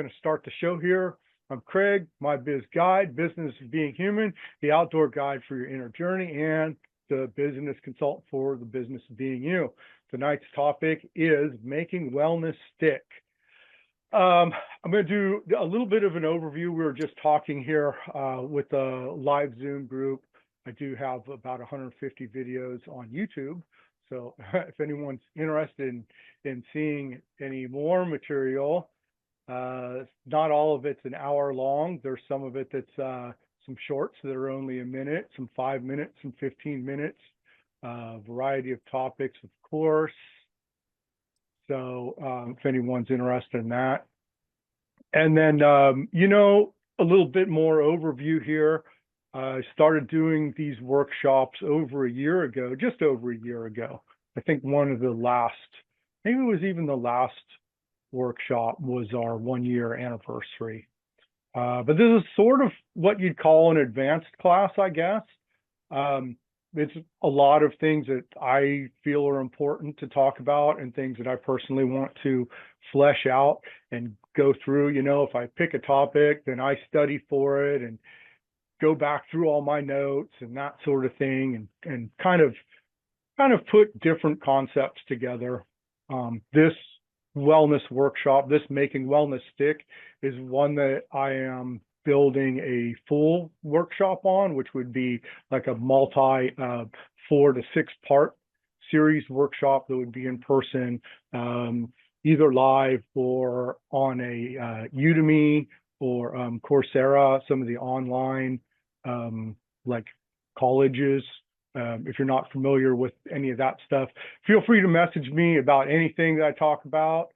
going to start the show here. I'm Craig, MyBizGuide, Business of Being Human, the outdoor guide for your inner journey, and the business consultant for the business of being you. Tonight's topic is making wellness stick. I'm going to do a little bit of an overview. We were just talking here with a live Zoom group. I do have about 150 videos on YouTube. So if anyone's interested in seeing any more material, not all of it's an hour long. There's some of it that's some shorts that are only a minute, some 5 minutes, some 15 minutes, variety of topics, of course. So if anyone's interested in that. And then, a little bit more overview here. I started doing these workshops over a year ago, just over a year ago. I think one of the last, maybe it was even the last workshop was our 1 year anniversary. But this is sort of what you'd call an advanced class, I guess. It's a lot of things that I feel are important to talk about and things that I personally want to flesh out and go through. If I pick a topic, then I study for it and go back through all my notes and that sort of thing and kind of put different concepts together. This wellness workshop, this Making Wellness Stick, is one that I am building a full workshop on, which would be like a multi 4 to 6 part series workshop that would be in person, either live or on a Udemy or Coursera, some of the online like colleges. If you're not familiar with any of that stuff, feel free to message me about anything that I talk about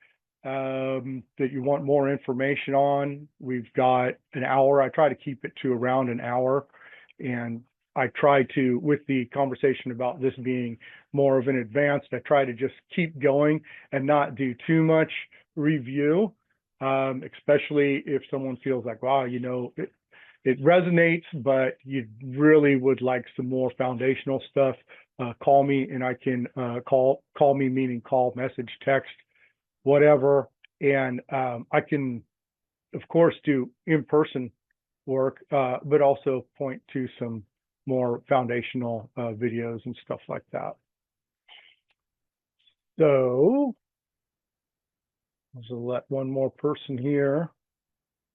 that you want more information on. We've got an hour. I try to keep it to around an hour. And I try to, with the conversation about this being more of an advanced, I try to just keep going and not do too much review, especially if someone feels like, wow, it resonates, but you really would like some more foundational stuff. Call me and I can call me, meaning call, message, text, whatever. And I can, of course, do in-person work, but also point to some more foundational videos and stuff like that. So I'll let one more person here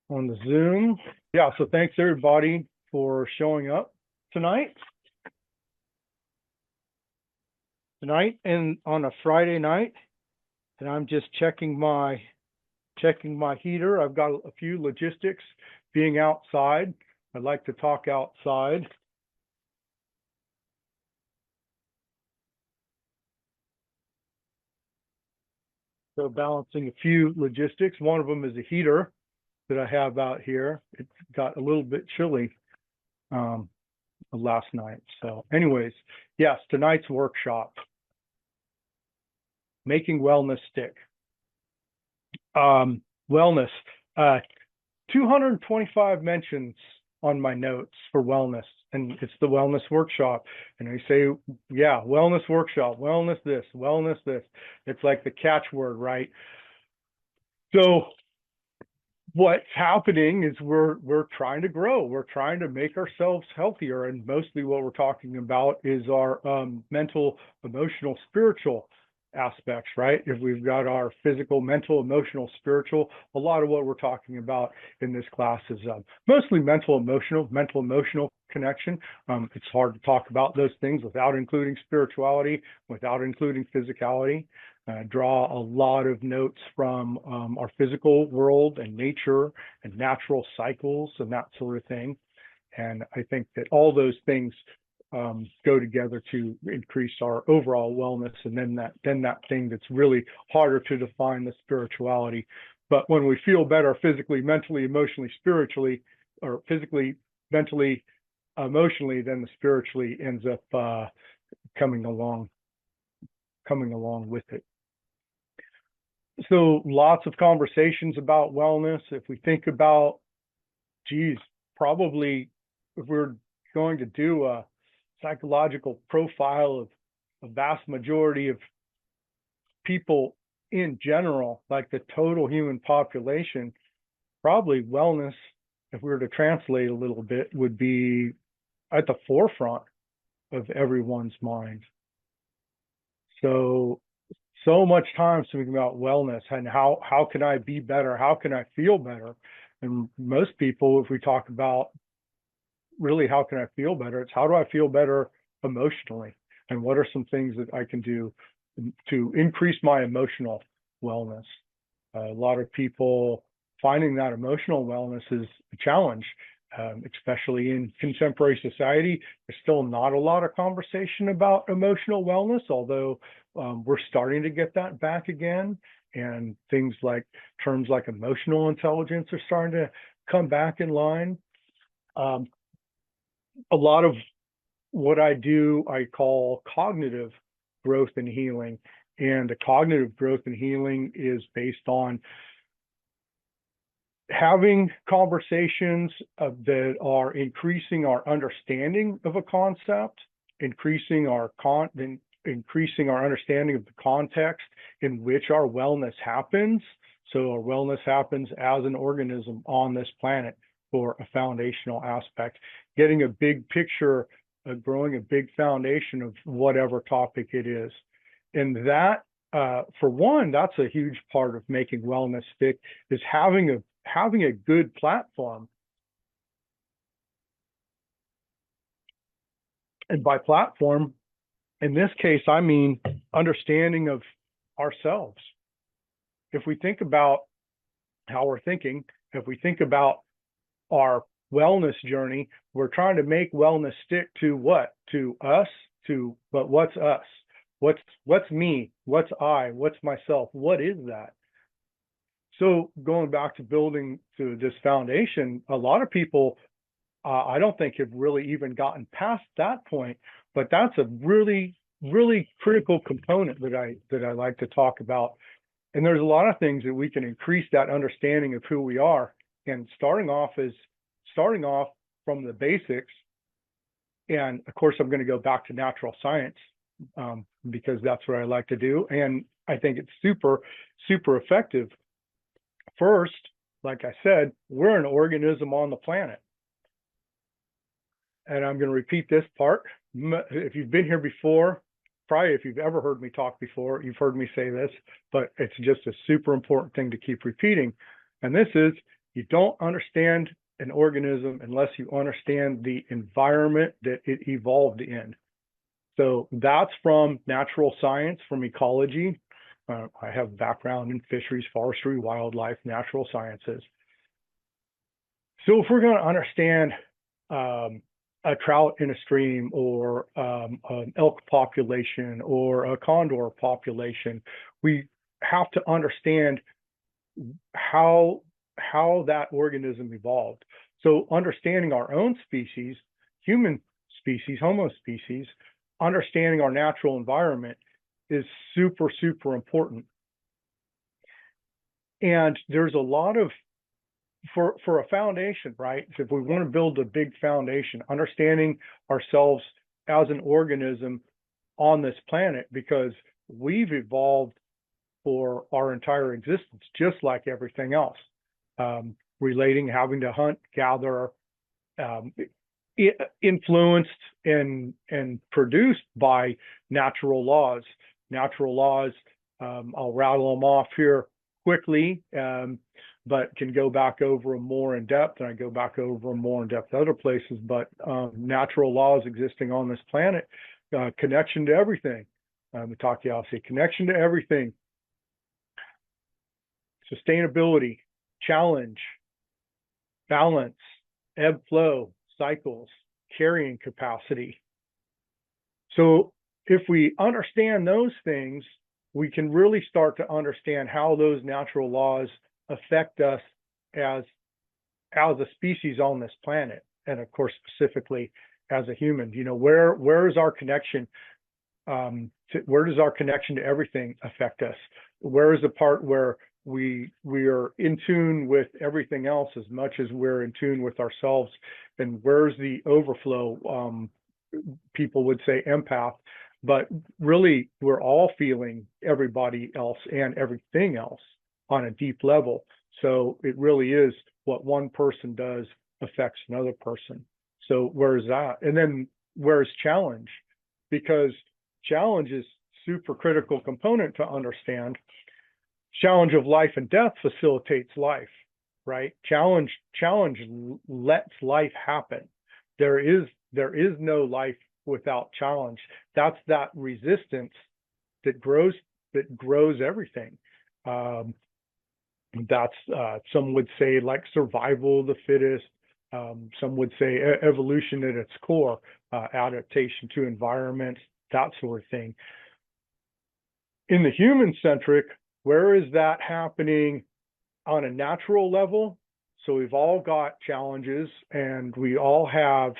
on the Zoom. Yeah, so thanks everybody for showing up tonight. And on a Friday night, and I'm just checking my heater. I've got a few logistics being outside. I'd like to talk outside. So balancing a few logistics. One of them is a heater that I have out here. It got a little bit chilly last night. So anyways, yes, tonight's workshop, Making Wellness Stick. Wellness, 225 mentions on my notes for wellness, and it's the wellness workshop. And I say, yeah, wellness workshop, wellness this, wellness this. It's like the catchword, right? So what's happening is we're trying to grow. We're trying to make ourselves healthier. And mostly what we're talking about is our mental, emotional, spiritual aspects, right? If we've got our physical, mental, emotional, spiritual, a lot of what we're talking about in this class is mostly mental, emotional connection. It's hard to talk about those things without including spirituality, without including physicality. Draw a lot of notes from our physical world and nature and natural cycles and that sort of thing. And I think that all those things go together to increase our overall wellness. And then that thing that's really harder to define, the spirituality. But when we feel better physically, mentally, emotionally, spiritually, or physically, mentally, emotionally, then the spiritually ends up coming along with it. So lots of conversations about wellness. If we think about, probably if we're going to do a psychological profile of a vast majority of people in general, like the total human population, probably wellness, if we were to translate a little bit, would be at the forefront of everyone's mind. So much time thinking about wellness and how can I be better? How can I feel better? And most people, if we talk about really how can I feel better, it's how do I feel better emotionally? And what are some things that I can do to increase my emotional wellness? A lot of people finding that emotional wellness is a challenge, especially in contemporary society. There's still not a lot of conversation about emotional wellness, although we're starting to get that back again. And things like terms like emotional intelligence are starting to come back in line. A lot of what I do, I call cognitive growth and healing. And the cognitive growth and healing is based on having conversations that are increasing our understanding of a concept, increasing our understanding of the context in which our wellness happens. So our wellness happens as an organism on this planet for a foundational aspect, getting a big picture, growing a big foundation of whatever topic it is. And that, for one, that's a huge part of making wellness stick, is having a good platform. And by platform, in this case, I mean understanding of ourselves. If we think about how we're thinking, if we think about our wellness journey, we're trying to make wellness stick to what? To us, but what's us? What's me? What's I? What's myself? What is that? So going back to building to this foundation, a lot of people, I don't think have really even gotten past that point, but that's a really, really critical component that I like to talk about. And there's a lot of things that we can increase that understanding of who we are. And starting off from the basics. And of course, I'm going to go back to natural science because that's what I like to do. And I think it's super, super effective. First, like I said, we're an organism on the planet. And I'm going to repeat this part. If you've been here before, probably if you've ever heard me talk before, you've heard me say this, but it's just a super important thing to keep repeating. And this is, you don't understand an organism unless you understand the environment that it evolved in. So that's from natural science, from ecology. I have background in fisheries, forestry, wildlife, natural sciences. So if we're going to understand a trout in a stream, or an elk population, or a condor population, we have to understand how that organism evolved. So understanding our own species, human species, Homo species, understanding our natural environment is super, super important. And there's a lot of, for a foundation, right? So if we want to build a big foundation, understanding ourselves as an organism on this planet, because we've evolved for our entire existence, just like everything else, relating, having to hunt, gather, influenced and produced by natural laws. Natural laws, I'll rattle them off here quickly, but can go back over them more in depth, and I go back over them more in depth other places. But natural laws existing on this planet, connection to everything, the connection to everything, sustainability, challenge, balance, ebb flow, cycles, carrying capacity. So if we understand those things, we can really start to understand how those natural laws affect us as a species on this planet, and of course specifically as a human. You know, where is our connection? Where does our connection to everything affect us? Where is the part where we are in tune with everything else as much as we're in tune with ourselves? And where's the overflow? People would say empath, but really we're all feeling everybody else and everything else on a deep level. So it really is what one person does affects another person. So where's that? And then where's challenge? Because challenge is super critical component to understand. Challenge of life and death facilitates life, right? Challenge lets life happen. There is no life without challenge. That's that resistance that grows everything. That's some would say like survival of the fittest. Some would say evolution at its core, adaptation to environment, that sort of thing. In the human-centric, where is that happening on a natural level? So we've all got challenges, and we all have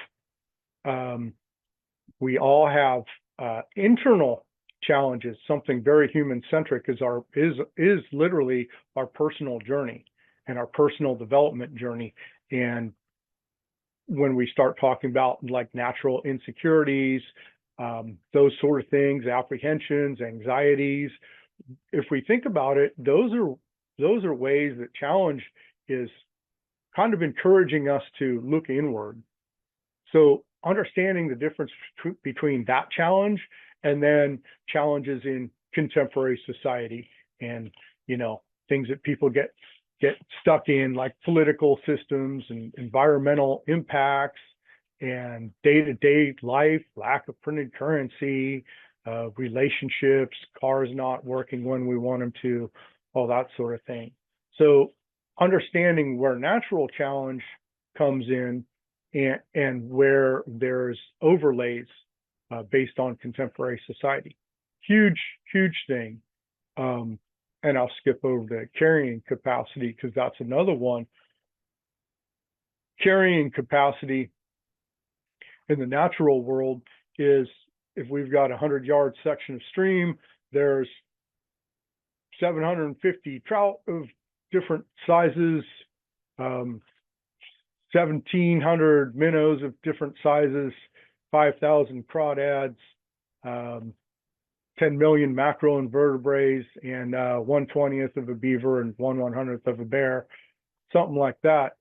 internal challenges. Something very human-centric is literally our personal journey and our personal development journey. And when we start talking about like natural insecurities, those sort of things, apprehensions, anxieties, if we think about it, those are ways that challenge is kind of encouraging us to look inward. So understanding the difference between that challenge and then challenges in contemporary society, and things that people get stuck in, like political systems and environmental impacts and day-to-day life, lack of printed currency, relationships, cars not working when we want them to, all that sort of thing. So understanding where natural challenge comes in and where there's overlays based on contemporary society. Huge thing. And I'll skip over the carrying capacity because that's another one. Carrying capacity in the natural world is, if we've got a 100-yard section of stream, there's 750 trout of different sizes, 1,700 minnows of different sizes, 5,000 crawdads, 10 million macroinvertebrates, and 1/20th of a beaver and 1/100th of a bear, something like that.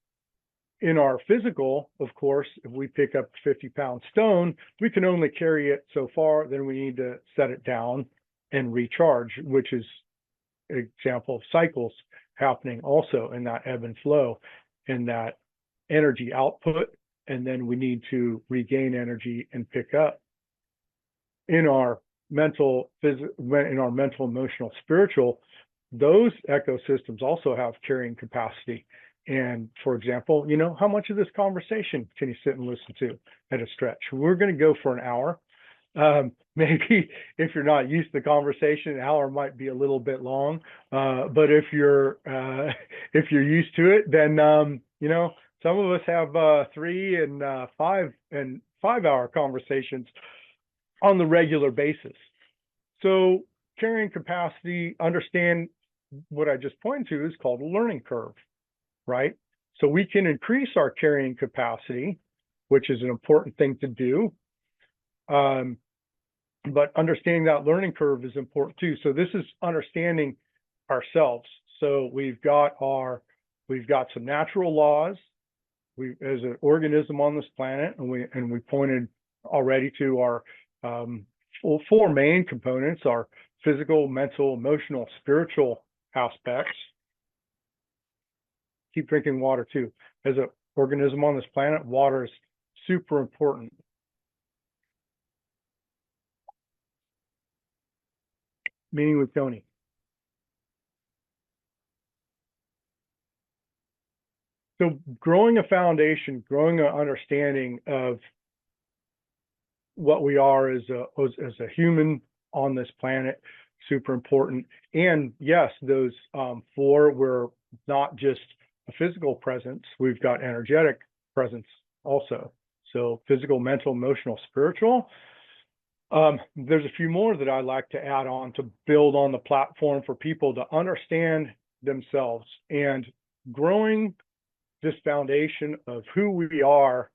In our physical, of course, if we pick up a 50-pound stone, we can only carry it so far, then we need to set it down and recharge, which is an example of cycles happening also in that ebb and flow, in that energy output, and then we need to regain energy and pick up. In our mental, emotional, spiritual, those ecosystems also have carrying capacity. And for example, how much of this conversation can you sit and listen to at a stretch? We're going to go for an hour. Maybe if you're not used to the conversation, an hour might be a little bit long. But if you're used to it, then some of us have 3 and 5-hour conversations on the regular basis. So carrying capacity, understand what I just pointed to, is called a learning curve, right? So we can increase our carrying capacity, which is an important thing to do. But understanding that learning curve is important too. So this is understanding ourselves. So we've got some natural laws. We, as an organism on this planet, and we pointed already to our 4 main components: our physical, mental, emotional, spiritual aspects. Keep drinking water too. As an organism on this planet, water is super important. Meeting with Tony. So growing a foundation, growing an understanding of what we are as a human on this planet, super important. And yes, those 4, we're not just a physical presence, we've got energetic presence also. So physical, mental, emotional, spiritual. There's a few more that I like to add on to build on the platform for people to understand themselves, and growing this foundation of who we are,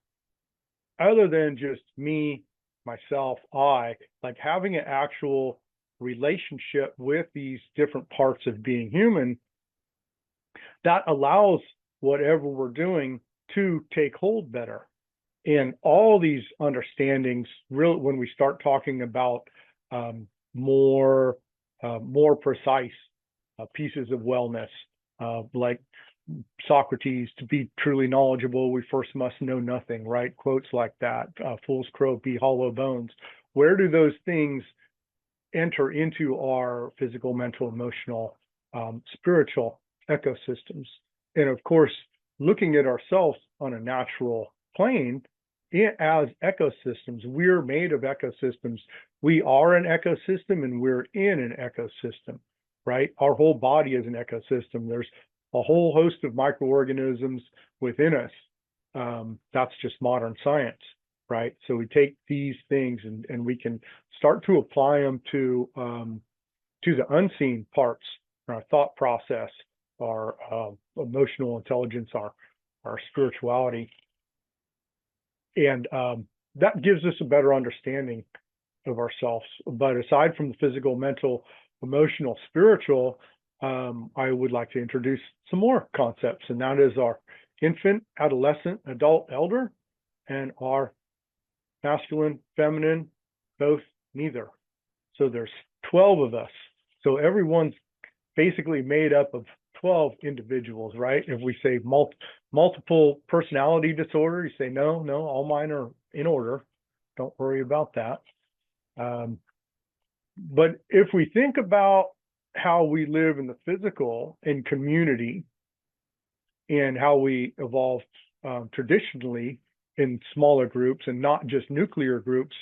other than just me, myself, I, like having an actual relationship with these different parts of being human. that allows whatever we're doing to take hold better. And all these understandings, really, when we start talking about more precise pieces of wellness, like Socrates, to be truly knowledgeable, we first must know nothing, right? Quotes like that, fool's crow, be hollow bones. Where do those things enter into our physical, mental, emotional, spiritual ecosystems? And of course, looking at ourselves on a natural plane, as ecosystems, we're made of ecosystems. We are an ecosystem and we're in an ecosystem, right? Our whole body is an ecosystem. There's a whole host of microorganisms within us. That's just modern science, right? So we take these things and we can start to apply them to the unseen parts, our thought process, our emotional intelligence, our spirituality. And that gives us a better understanding of ourselves. But aside from the physical, mental, emotional, spiritual, I would like to introduce some more concepts, and that is our infant, adolescent, adult, elder, and our masculine, feminine, both, neither. So there's 12 of us. So everyone's basically made up of 12 individuals, right? If we say multiple personality disorder, you say, no, all mine are in order. Don't worry about that. But if we think about how we live in the physical and community and how we evolved traditionally in smaller groups and not just nuclear groups,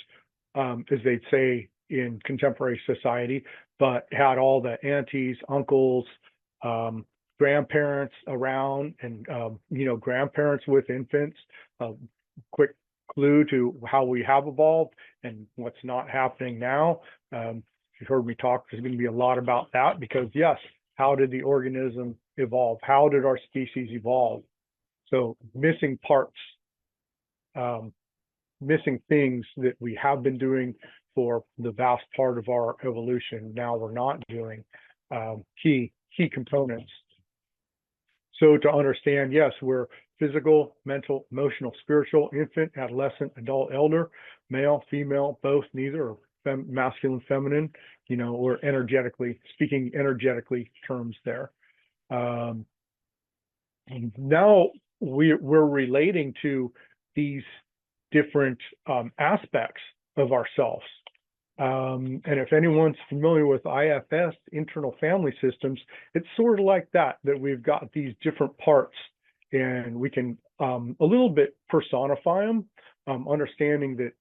as they'd say in contemporary society, but had all the aunties, uncles, grandparents around, and grandparents with infants. Quick clue to how we have evolved and what's not happening now. You've heard me talk, there's going to be a lot about that, because yes, how did the organism evolve? How did our species evolve? So missing parts, missing things that we have been doing for the vast part of our evolution, now we're not doing, key components. So to understand, yes, we're physical, mental, emotional, spiritual, infant, adolescent, adult, elder, male, female, both, neither, or masculine, feminine, or speaking energetically terms there. And now we're relating to these different aspects of ourselves. And if anyone's familiar with IFS, internal family systems, it's sort of like that we've got these different parts, and we can a little bit personify them, understanding that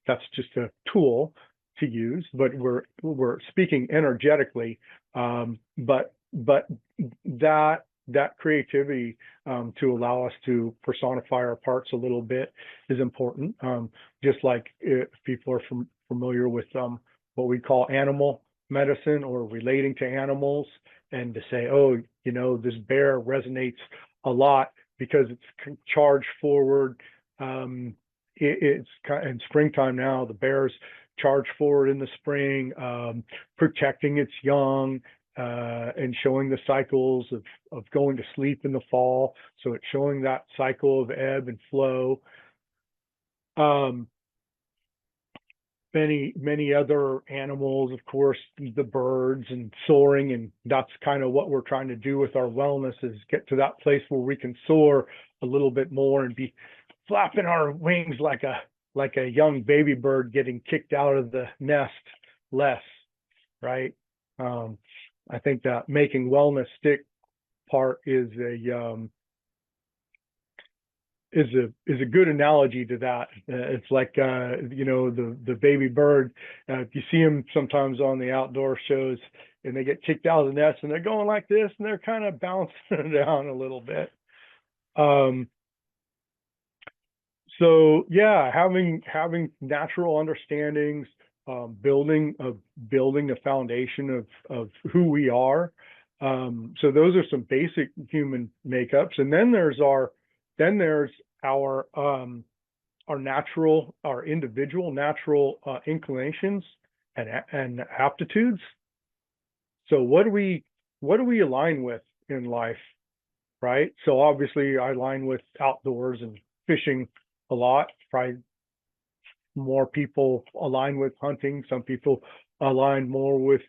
that's just a tool to use, but we're speaking energetically, but that creativity to allow us to personify our parts a little bit is important. Just like if people are familiar with what we call animal medicine, or relating to animals, and to say, oh, this bear resonates a lot because it's charged forward. It's in springtime now, the bear's charged forward in the spring, protecting its young, and showing the cycles of going to sleep in the fall. So it's showing that cycle of ebb and flow. Many other animals, of course, the birds and soaring, and that's kind of what we're trying to do with our wellness, is get to that place where we can soar a little bit more and be flapping our wings like a young baby bird getting kicked out of the nest less, right? I think that making wellness stick part is a good analogy to that. It's like the baby bird. You see them sometimes on the outdoor shows, and they get kicked out of the nest, and they're going like this, and they're kind of bouncing down a little bit. So yeah, having natural understandings, building a foundation of who we are. So those are some basic human makeups, and then there's our individual natural inclinations and aptitudes. So what do we align with in life, right? So obviously I align with outdoors and fishing a lot. Probably more people align with hunting. Some people align more with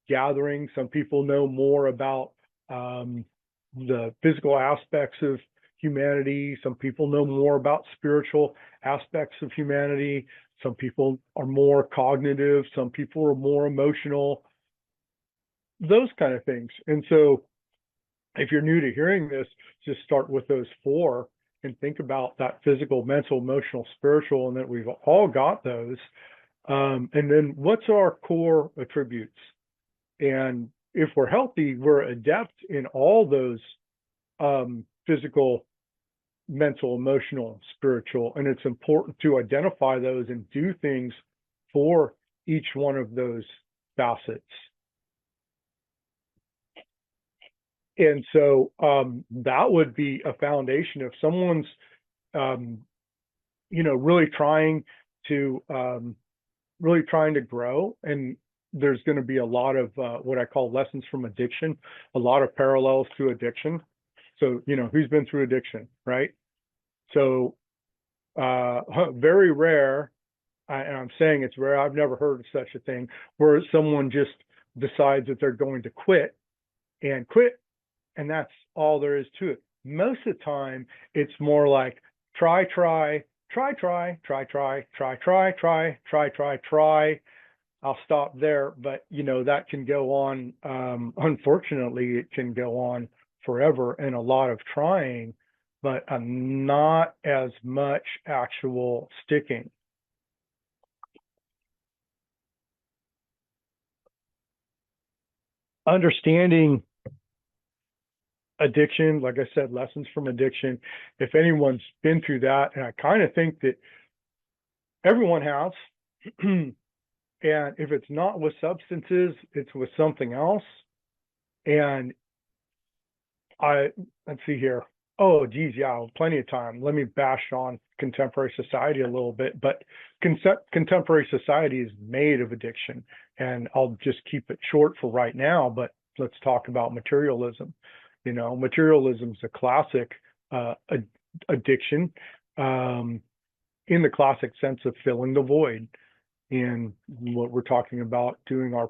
gathering. Some people know more about the physical aspects of humanity. Some people know more about spiritual aspects of humanity. Some people are more cognitive. Some people are more emotional, those kind of things. And so if you're new to hearing this, just start with those four and think about that: physical, mental, emotional, spiritual, and that we've all got those. And then what's our core attributes? And if we're healthy, we're adept in all those physical, mental, emotional, spiritual. And it's important to identify those and do things for each one of those facets. And so that would be a foundation. If someone's, really trying to grow, and there's going to be a lot of what I call lessons from addiction, a lot of parallels to addiction. So, who's been through addiction, right? So very rare, and I'm saying it's rare, I've never heard of such a thing, where someone just decides that they're going to quit, and that's all there is to it. Most of the time, it's more like try. I'll stop there, but that can go on. Unfortunately, it can go on forever, and a lot of trying, but not as much actual sticking. Understanding addiction, like I said, lessons from addiction. If anyone's been through that, and I kind of think that everyone has, and if it's not with substances, it's with something else. And let's see here. Oh, geez, yeah, plenty of time. Let me bash on contemporary society a little bit, but contemporary society is made of addiction, and I'll just keep it short for right now, but let's talk about materialism. Materialism is a classic addiction, in the classic sense of filling the void. And what we're talking about, doing our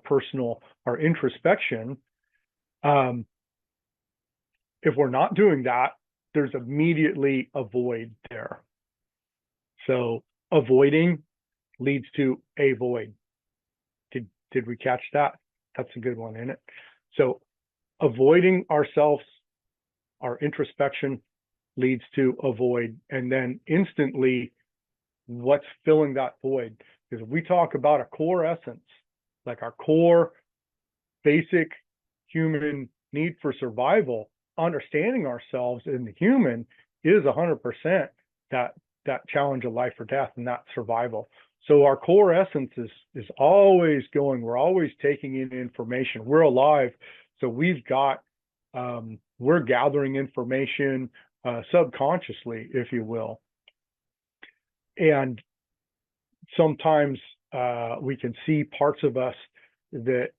introspection. If we're not doing that, there's immediately a void there. So avoiding leads to a void. Did we catch that? That's a good one, isn't it? So avoiding ourselves, our introspection, leads to a void. And then instantly, what's filling that void? Because if we talk about a core essence, like our core basic human need for survival, understanding ourselves in the human is 100% that challenge of life or death, and that survival. So our core essence is always going. We're always taking in information. We're alive, so we've got we're gathering information subconsciously, if you will. And sometimes we can see parts of us that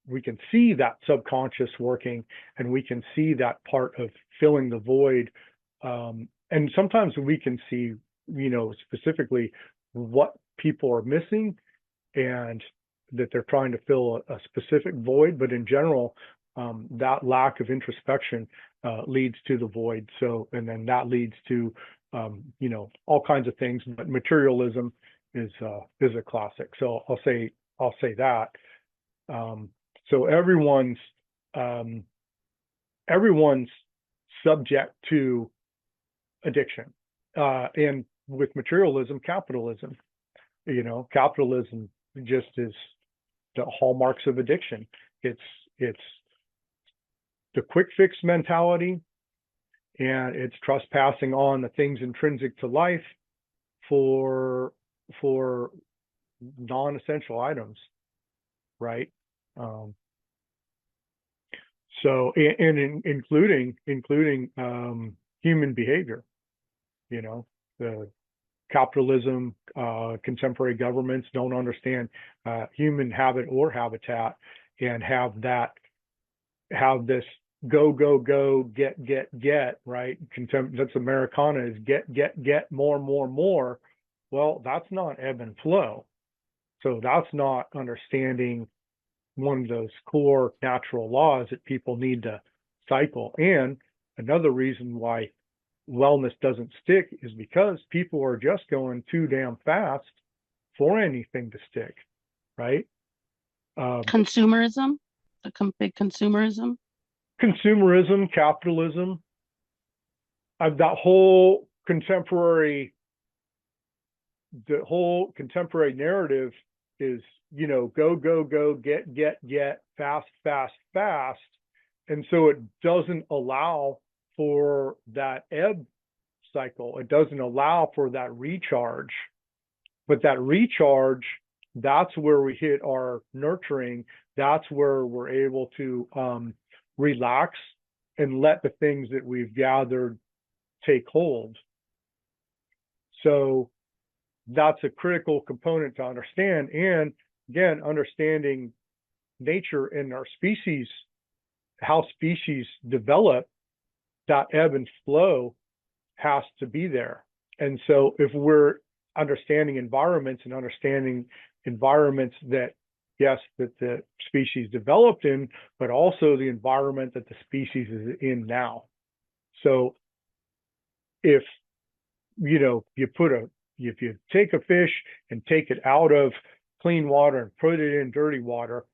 we can see that subconscious working, and we can see that part of filling the void. And sometimes we can see, specifically what people are missing, and that they're trying to fill a specific void. But in general, that lack of introspection leads to the void. So, and then that leads to, all kinds of things. But materialism is a classic. So I'll say that. So everyone's subject to addiction, and with materialism, capitalism. Capitalism just is the hallmarks of addiction. It's the quick fix mentality, and it's trespassing on the things intrinsic to life for non-essential items, right? So, and including human behavior. The capitalism, contemporary governments don't understand human habit or habitat, and have this go, go, go, get, right? That's Americana, is get, more. Well, that's not ebb and flow. So that's not understanding one of those core natural laws that people need to cycle. And another reason why wellness doesn't stick is because people are just going too damn fast for anything to stick, right? Consumerism, big consumerism. Consumerism, capitalism, that whole contemporary, the whole contemporary narrative is, go, go, go, get, fast, fast, fast. And so it doesn't allow for that ebb cycle. It doesn't allow for that recharge. But that recharge, that's where we hit our nurturing. That's where we're able to relax and let the things that we've gathered take hold. So that's a critical component to understand. And again, understanding nature and our species, how species develop, that ebb and flow has to be there. And so if we're understanding environments and understanding environments that, yes, that the species developed in, but also the environment that the species is in now. So if, if you take a fish and take it out of clean water and put it in dirty water,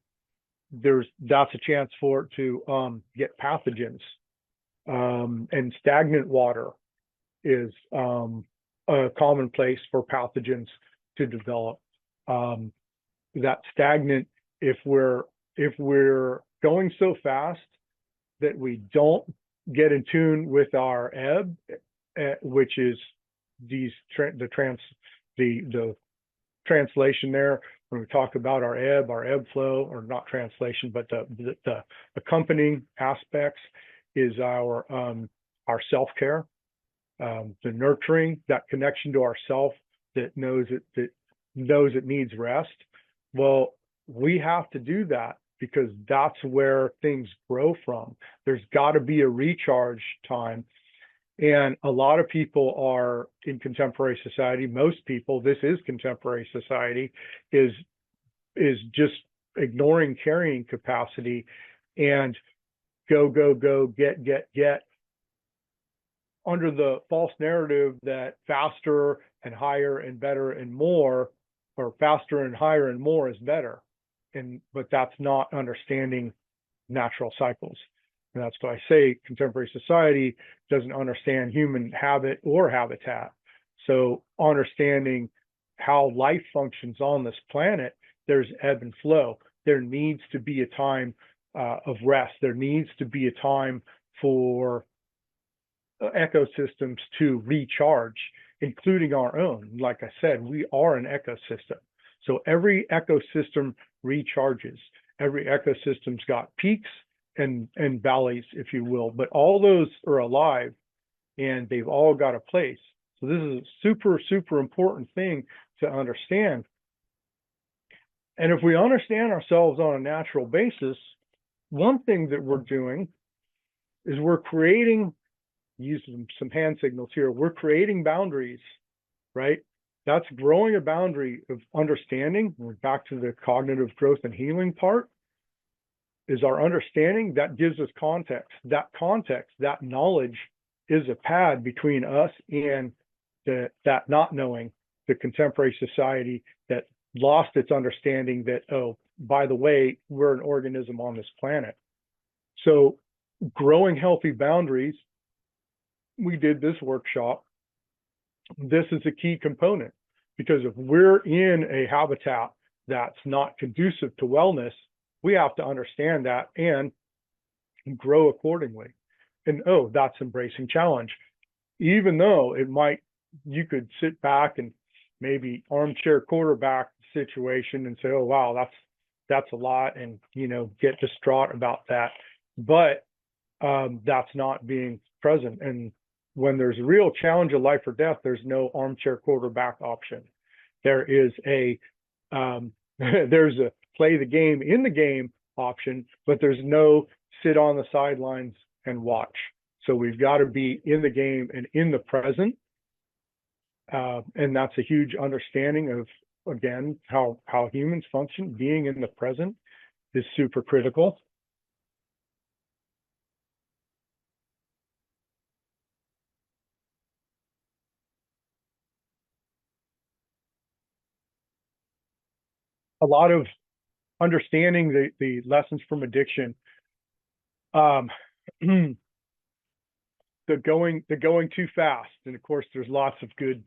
that's a chance for it to get pathogens. And stagnant water is a common place for pathogens to develop. That stagnant, if we're going so fast that we don't get in tune with our ebb, which is the translation there when we talk about our ebb flow, or not translation, but the accompanying aspects is our self-care, the nurturing, that connection to ourself that knows it needs rest. Well, we have to do that because that's where things grow from. There's got to be a recharge time. And a lot of people are in contemporary society, most people, this is contemporary society, is just ignoring carrying capacity and go, go, go, get, under the false narrative that faster and higher and better and more, or faster and higher and more is better. But that's not understanding natural cycles. And that's why I say contemporary society doesn't understand human habit or habitat. So understanding how life functions on this planet, there's ebb and flow. There needs to be a time of rest. There needs to be a time for ecosystems to recharge, including our own. Like I said, we are an ecosystem. So every ecosystem recharges. Every ecosystem's got peaks and valleys, if you will, but all those are alive and they've all got a place. So this is a super, super important thing to understand. And if we understand ourselves on a natural basis, one thing that we're doing is we're creating, use some hand signals here, we're creating boundaries, right? That's growing a boundary of understanding. We're back to the cognitive growth and healing part, is our understanding that gives us context. That context, that knowledge is a pad between us and that not knowing, the contemporary society that lost its understanding that, oh, by the way, we're an organism on this planet. So growing healthy boundaries, we did this workshop. This is a key component, because if we're in a habitat that's not conducive to wellness, we have to understand that and grow accordingly. And oh, that's embracing challenge. Even though you could sit back and maybe armchair quarterback the situation and say, oh, wow, that's a lot, and, get distraught about that. But that's not being present. And when there's a real challenge of life or death, there's no armchair quarterback option. There is there's a play the game in the game option, but there's no sit on the sidelines and watch. So we've got to be in the game and in the present. And that's a huge understanding of, again, how humans function. Being in the present is super critical. A lot of understanding the lessons from addiction. Um, the going too fast, and of course there's lots of good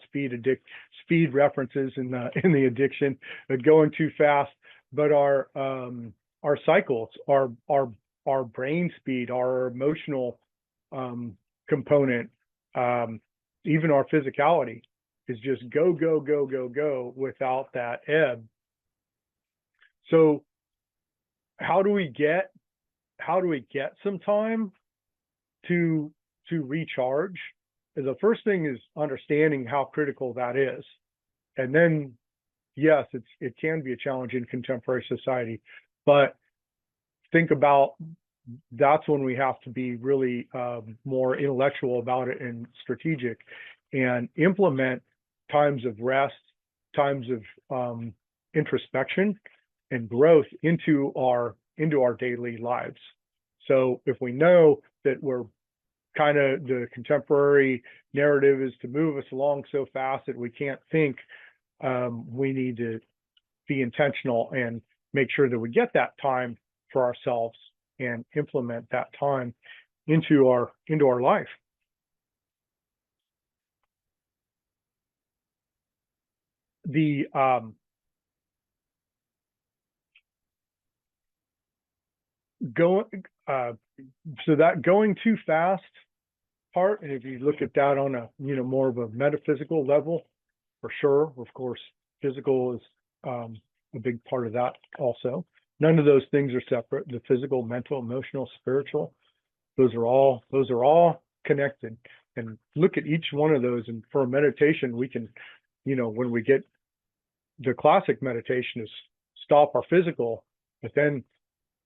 speed references in the addiction. But going too fast, but our cycles, our brain speed, our emotional component, even our physicality is just go without that ebb. So how do we get some time to recharge? The first thing is understanding how critical that is. And then, yes, it can be a challenge in contemporary society, but think about, that's when we have to be really more intellectual about it and strategic, and implement times of rest, times of introspection and growth into our daily lives. So if we know that we're kind of, the contemporary narrative is to move us along so fast that we can't think, we need to be intentional and make sure that we get that time for ourselves and implement that time into our life. The so that going too fast part, and if you look at that on a more of a metaphysical level, for sure, of course, physical is a big part of that also. None of those things are separate. The physical, mental, emotional, spiritual, those are all connected. And look at each one of those. And for a meditation, we can, when we get, the classic meditation is stop our physical, but then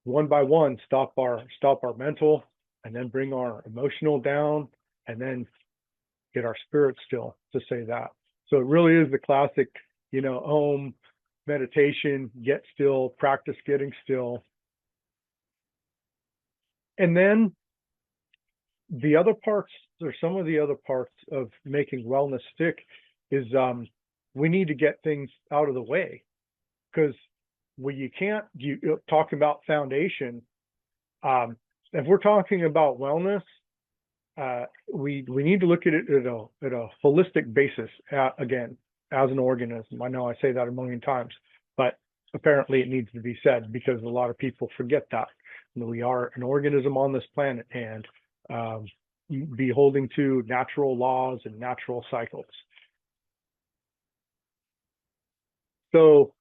one by one, stop our mental, and then bring our emotional down, and then get our spirit still, to say that. So it really is the classic, Om meditation, get still, practice getting still. And then the other parts, or some of the other parts of making wellness stick, is we need to get things out of the way, because you talking about foundation. If we're talking about wellness, we need to look at it at a holistic basis, again, as an organism. I know I say that a million times, but apparently it needs to be said, because a lot of people forget that we are an organism on this planet, and beholding to natural laws and natural cycles. So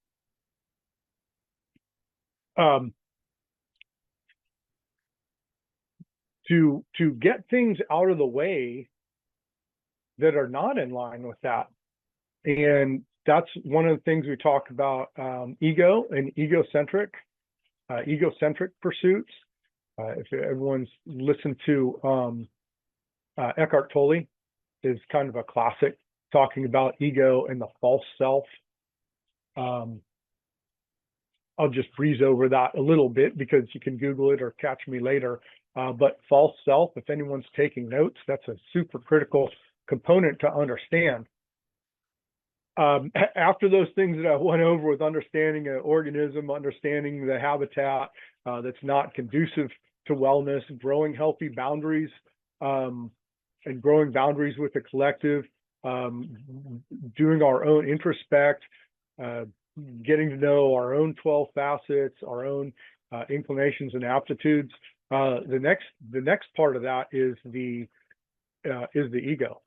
to get things out of the way that are not in line with that, and that's one of the things we talk about, ego and egocentric pursuits. If everyone's listened to Eckhart Tolle, is kind of a classic, talking about ego and the false self. I'll just breeze over that a little bit, because you can Google it or catch me later. But false self, if anyone's taking notes, that's a super critical component to understand. After those things that I went over with understanding an organism, understanding the habitat that's not conducive to wellness, growing healthy boundaries, and growing boundaries with the collective, doing our own introspect, getting to know our own 12 facets, our own inclinations and aptitudes. The next part of that is the ego.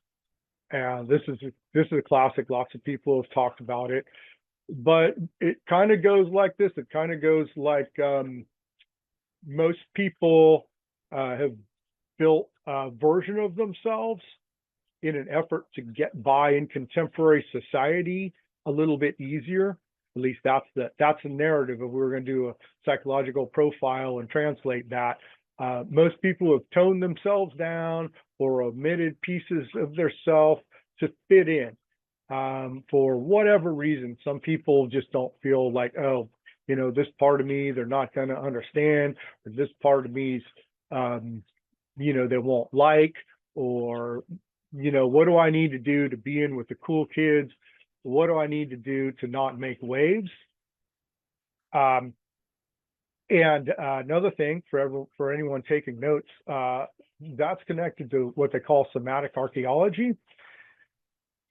And this is a classic. Lots of people have talked about it, but it kind of goes like this. It kind of goes like, most people have built a version of themselves in an effort to get by in contemporary society a little bit easier. At least that's the narrative. If we were going to do a psychological profile and translate that, most people have toned themselves down or omitted pieces of their self to fit in, for whatever reason. Some people just don't feel like, oh, this part of me, they're not going to understand, or this part of me's, they won't like, or, what do I need to do to be in with the cool kids? What do I need to do to not make waves? And another thing for anyone taking notes, that's connected to what they call somatic archaeology.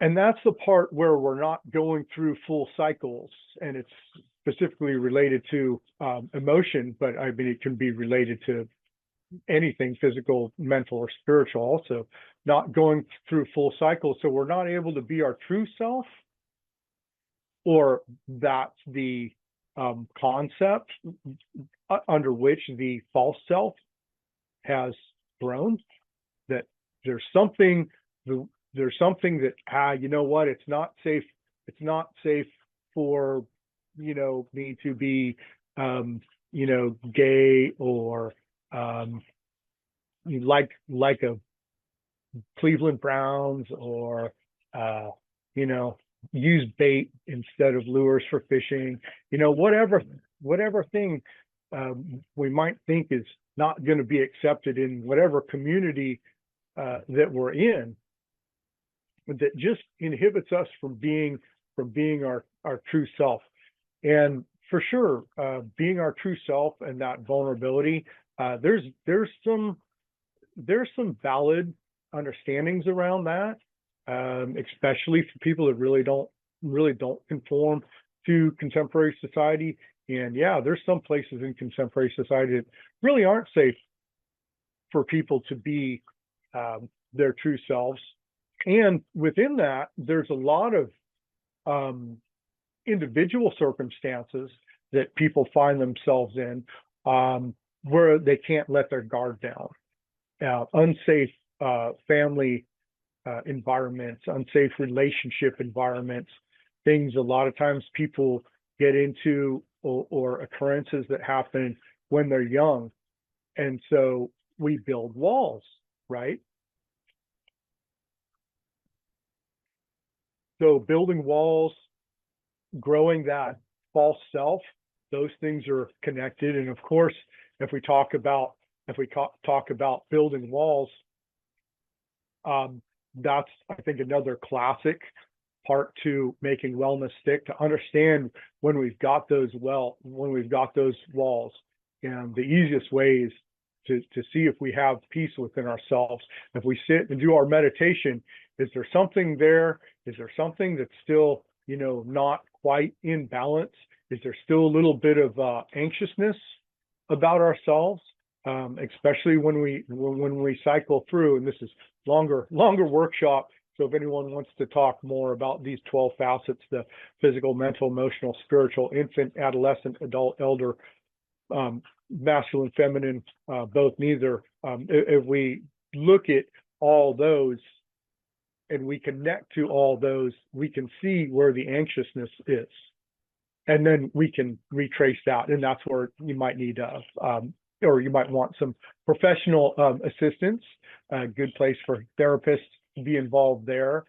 And that's the part where we're not going through full cycles, and it's specifically related to emotion, but I mean, it can be related to anything physical, mental, or spiritual also, not going through full cycles. So we're not able to be our true self, or that's the concept under which the false self has grown, that there's something that, you know what, it's not safe for, me to be, gay, or like a Cleveland Browns, or, use bait instead of lures for fishing, whatever thing we might think is not going to be accepted in whatever community that we're in, that just inhibits us from being our true self. And for sure, being our true self and that vulnerability, there's some valid understandings around that, especially for people that really don't conform to contemporary society. And yeah, there's some places in contemporary society that really aren't safe for people to be their true selves. And within that, there's a lot of individual circumstances that people find themselves in, where they can't let their guard down. Unsafe family environments, unsafe relationship environments, things a lot of times people get into, or occurrences that happen when they're young. And so we build walls, right? So building walls, growing that false self, those things are connected. And of course, if we talk about building walls, that's, I think, another classic part to making wellness stick, to understand when we've got those walls. And the easiest way is to see if we have peace within ourselves. If we sit and do our meditation, is there something there? Is there something that's still, not quite in balance? Is there still a little bit of anxiousness about ourselves? Especially when we cycle through, and this is longer workshop. So if anyone wants to talk more about these 12 facets, the physical, mental, emotional, spiritual, infant, adolescent, adult, elder, masculine, feminine, both, neither. If we look at all those and we connect to all those, we can see where the anxiousness is. And then we can retrace that. And that's where you might need, or you might want some professional assistance. A good place for therapists to be involved there.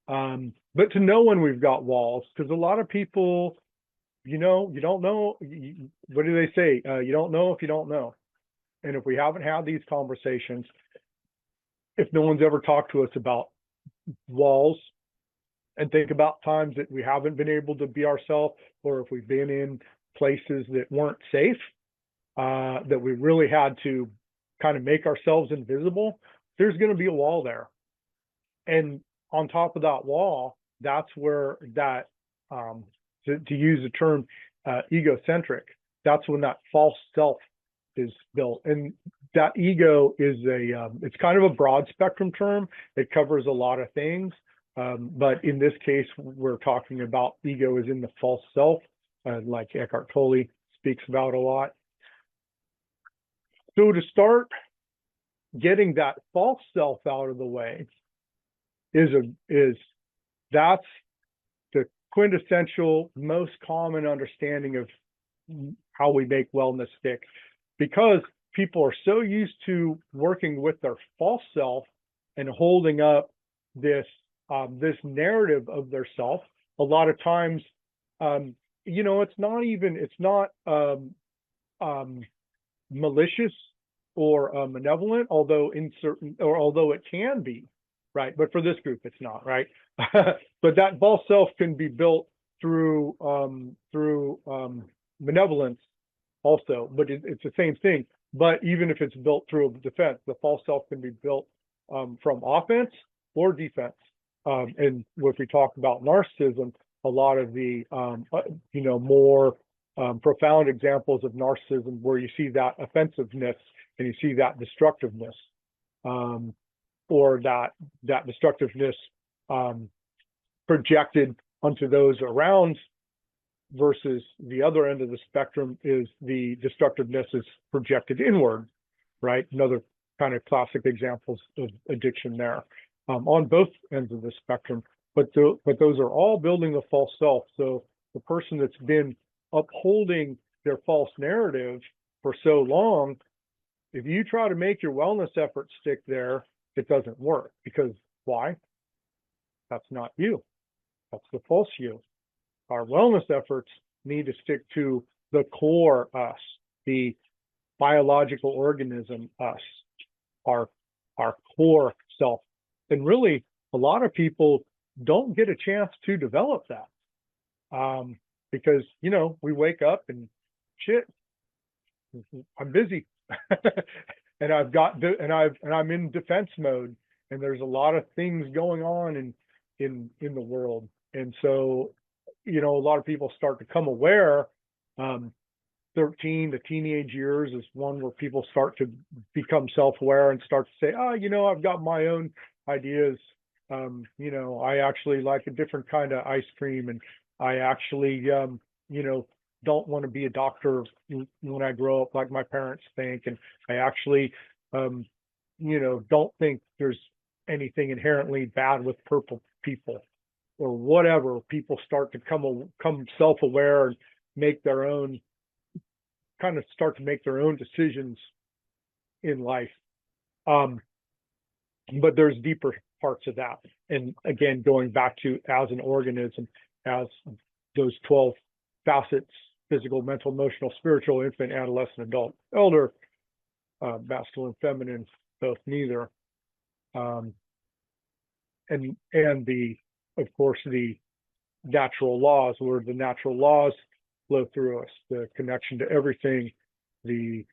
But to know when we've got walls, because a lot of people, you don't know. What do they say? You don't know if you don't know. And if we haven't had these conversations, if no one's ever talked to us about walls, and think about times that we haven't been able to be ourselves, or if we've been in places that weren't safe, that we really had to kind of make ourselves invisible, there's going to be a wall there. And on top of that wall, that's where that, to use the term egocentric, that's when that false self is built. And that ego is it's kind of a broad spectrum term. It covers a lot of things. But in this case, we're talking about ego is in the false self, like Eckhart Tolle speaks about a lot. So to start getting that false self out of the way that's quintessential, most common understanding of how we make wellness stick, because people are so used to working with their false self and holding up this this narrative of their self. A lot of times, it's not malicious or malevolent, although it can be, right? But for this group, it's not, right? But that false self can be built through benevolence also, but it's the same thing. But even if it's built through defense, the false self can be built from offense or defense. And if we talk about narcissism, a lot of the more profound examples of narcissism where you see that offensiveness and you see that destructiveness, or that destructiveness projected onto those around, versus the other end of the spectrum is the destructiveness is projected inward, right? Another kind of classic examples of addiction there, on both ends of the spectrum. But those are all building the false self. So the person that's been upholding their false narrative for so long, if you try to make your wellness effort stick there, it doesn't work. Because why? That's not you. That's the false you. Our wellness efforts need to stick to the core us, the biological organism us, our core self. And really, a lot of people don't get a chance to develop that, because we wake up and shit, I'm busy, and I'm in defense mode, and there's a lot of things going on in the world. And so a lot of people start to come aware. 13 to teenage years is one where people start to become self-aware and start to say, I've got my own ideas. I actually like a different kind of ice cream, and I actually don't want to be a doctor when I grow up like my parents think, and I actually don't think there's anything inherently bad with purple people, or whatever. People start to come self-aware and make their own decisions in life. But there's deeper parts of that. And again, going back to as an organism, as those 12 facets: physical, mental, emotional, spiritual, infant, adolescent, adult, elder, masculine, feminine, both, neither. And of course, the natural laws, where the natural laws flow through us, the connection to everything, the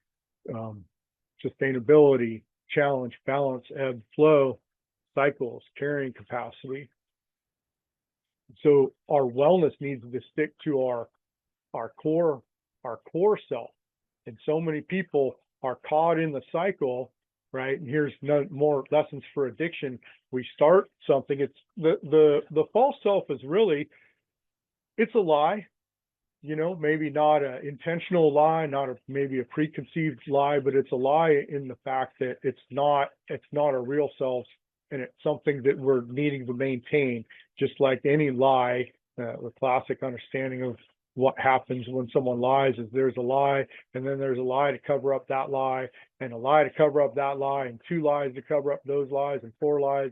sustainability, challenge, balance, ebb, flow, cycles, carrying capacity. So our wellness needs to stick to our core self. And so many people are caught in the cycle, right? And here's more lessons for addiction. We start something. It's the false self is really, it's a lie, maybe not an intentional lie, maybe a preconceived lie, but it's a lie in the fact that it's not a real self, and it's something that we're needing to maintain. Just like any lie, the classic understanding of what happens when someone lies is there's a lie, and then there's a lie to cover up that lie, and a lie to cover up that lie, and 2 lies to cover up those lies, and 4 lies,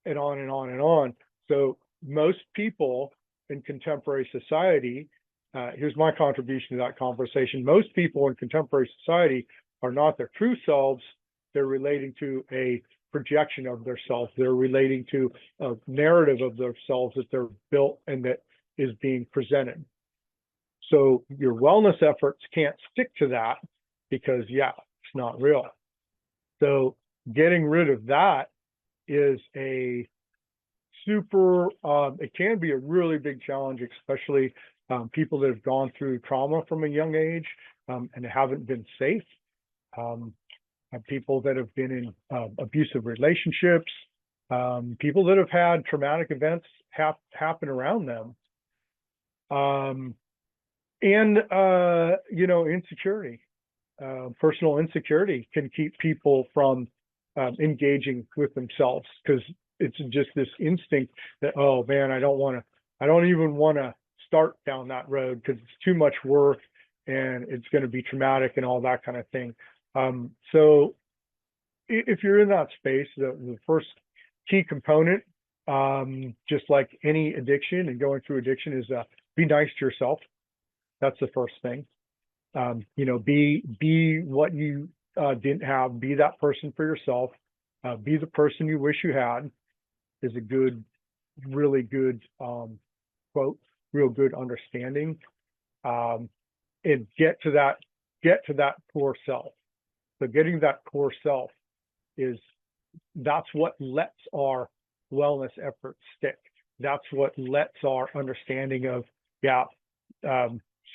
and on and on and on. So most people in contemporary society, here's my contribution to that conversation. Most people in contemporary society are not their true selves. They're relating to a projection of their self. They're relating to a narrative of themselves that they're built and that is being presented. So your wellness efforts can't stick to that, because it's not real. So getting rid of that is a super, it can be a really big challenge, especially people that have gone through trauma from a young age and haven't been safe. People that have been in abusive relationships, people that have had traumatic events happen around them. And insecurity, personal insecurity can keep people from engaging with themselves, because it's just this instinct that, oh man, I don't want I don't even want to start down that road because it's too much work and it's going to be traumatic and all that kind of thing. So if you're in that space, the first key component, just like any addiction and going through addiction, is be nice to yourself. That's the first thing. Be what you didn't have. Be that person for yourself. Be the person you wish you had is a good, really good quote, real good understanding. And get to that core self. So getting that core self that's what lets our wellness efforts stick. That's what lets our understanding of,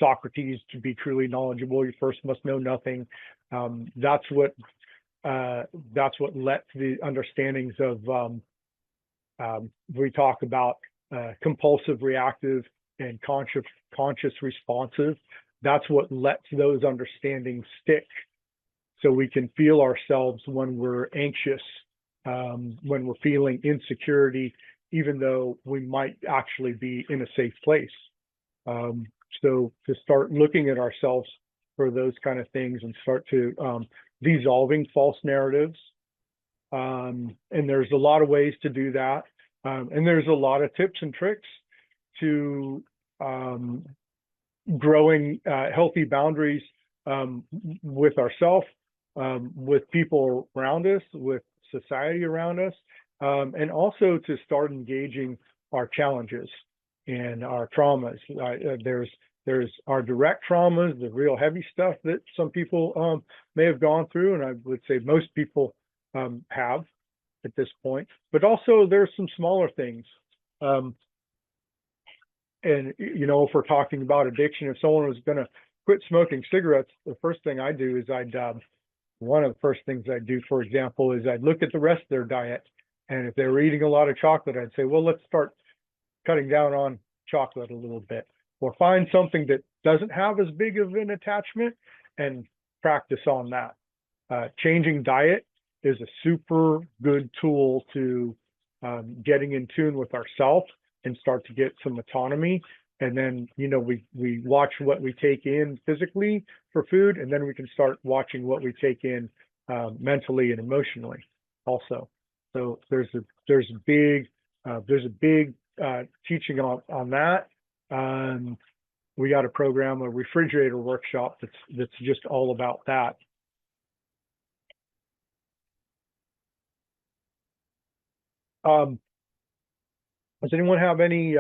Socrates, to be truly knowledgeable, you first must know nothing. That's what lets the understandings of, we talk about compulsive reactive and conscious responsive. That's what lets those understandings stick, so we can feel ourselves when we're anxious, when we're feeling insecurity, even though we might actually be in a safe place. So to start looking at ourselves for those kind of things and start to dissolving false narratives. And there's a lot of ways to do that. And there's a lot of tips and tricks to growing healthy boundaries with ourselves, with people around us, with society around us, and also to start engaging our challenges and our traumas. There's our direct traumas, the real heavy stuff that some people may have gone through, and I would say most people have at this point. But also there's some smaller things. And if we're talking about addiction, if someone was going to quit smoking cigarettes, the first thing I do is one of the first things I'd do, for example, is I'd look at the rest of their diet. And if they were eating a lot of chocolate, I'd say, well, let's start cutting down on chocolate a little bit, or find something that doesn't have as big of an attachment and practice on that. Changing diet is a super good tool to getting in tune with ourselves and start to get some autonomy. And then, we watch what we take in physically for food, and then we can start watching what we take in mentally and emotionally also. So there's a big teaching on that. We got a program, a refrigerator workshop that's just all about that. Does anyone have any?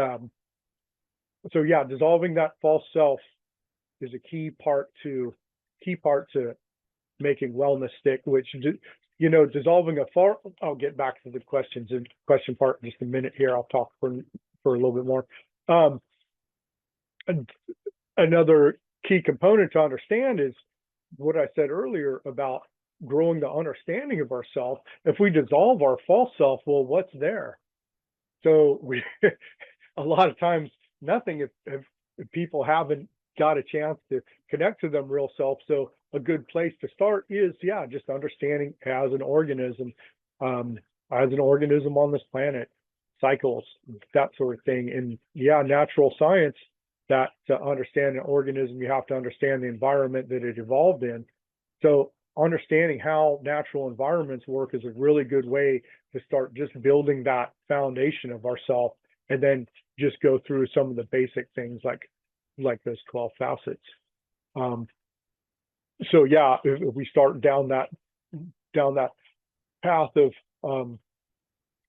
So yeah, dissolving that false self is a key part to making wellness stick. Which dissolving I'll get back to the questions and question part in just a minute here. I'll talk for a little bit more. Another key component to understand is what I said earlier about growing the understanding of ourselves. If we dissolve our false self, well, what's there? So we a lot of times nothing if people haven't got a chance to connect to them real self. So a good place to start is just understanding as an organism on this planet, cycles, that sort of thing. And natural science, that to understand an organism, you have to understand the environment that it evolved in. So understanding how natural environments work is a really good way to start just building that foundation of ourself, and then just go through some of the basic things like those 12 facets. So if we start down that path of